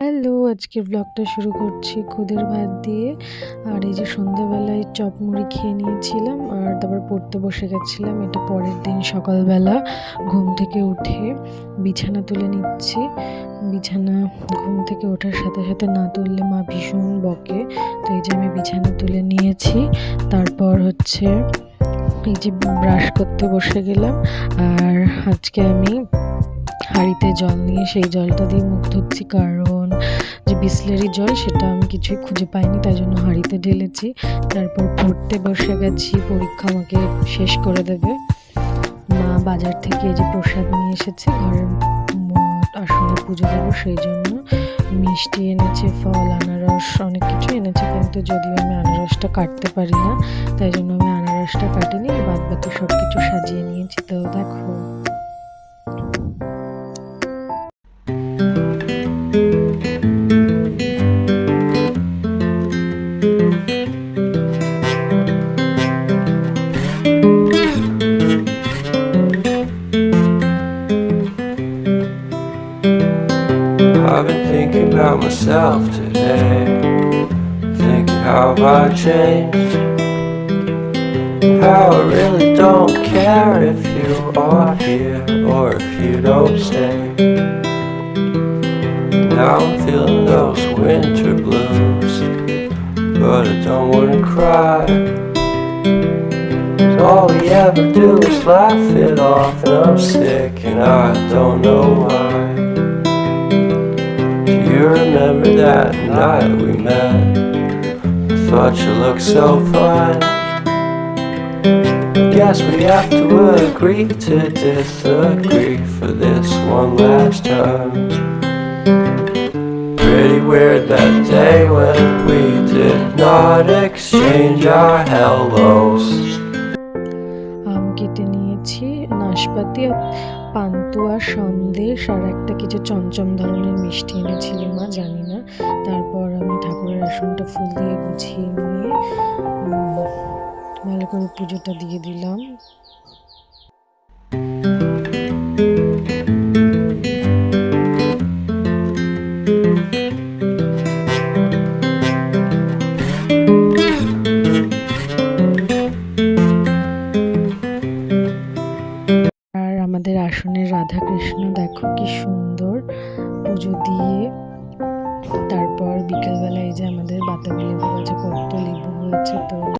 Hello! আজকের ব্লগটা শুরু করছি খুদের ভাত দিয়ে। আর এই যে সন্ধ্যাবেলায় চপ মুড়ি খেয়ে নিয়েছিলাম আর তারপর পড়তে বসে গেছিলাম। এটা পরের দিন সকালবেলা ঘুম থেকে উঠে বিছানা তুলে নিচ্ছি। বিছানা ঘুম থেকে ওঠার সাথে সাথে না তুললে মা ভীষণ বকে। তো এই যে আমি বিছানা তুলে নিয়েছি। তারপর হচ্ছে এই যে ব্রাশ করতে বসে গেলাম। আর আজকে আমি হাঁড়িতে জল নিয়ে সেই জলটা দিয়ে মুখ ধুচ্ছি, কারণ যে বিসলেরি জল সেটা আমি কিছুই খুঁজে পাইনি, তাই জন্য হাঁড়িতে ঢেলেছি। তারপর পড়তে বসে গেছি, পরীক্ষা আমাকে শেষ করে দেবে। মা বাজার থেকে এই যে প্রসাদ নিয়ে এসেছে, ঘরের আসনে পুজো দেবো সেই জন্য মিষ্টি এনেছে, ফল, আনারস, অনেক কিছু এনেছে। কিন্তু যদিও আমি আনারসটা কাটতে পারি না, তাই জন্য আমি আনারসটা কাটিনি, বাদ বাকি সব কিছু সাজিয়ে নিয়েছি। তো দেখো, I've been thinking about myself today, thinking how I changed, how I really don't care if you are here or if you don't stay. Now I'm feeling those winter blues, but I don't wanna cry. All we ever do is laugh it off, and I'm sick and I don't know why. You remember that night we met? I thought you looked so fine. Guess we have to agree to disagree for this one last time. Pretty weird that day when we did not exchange our hellos. আম কেটে নিয়েছি, নাশপাতি, পান্তুয়া, সন্দেশ আর একটা কিছু চমচম ধরনের মিষ্টি এনেছিল মা, জানি না। তারপর আমি ঠাকুরের আসনটা ফুল দিয়ে গুছিয়ে নিয়ে ভালো করে পুজোটা দিয়ে দিলাম। আর আমাদের আসনের রাধাকৃষ্ণ দেখো কি সুন্দর পুজো দিয়ে। তারপর বিকেলবেলা এই যে আমাদের বাতাবি লেবু গাছে কত লেবু হয়েছে। তো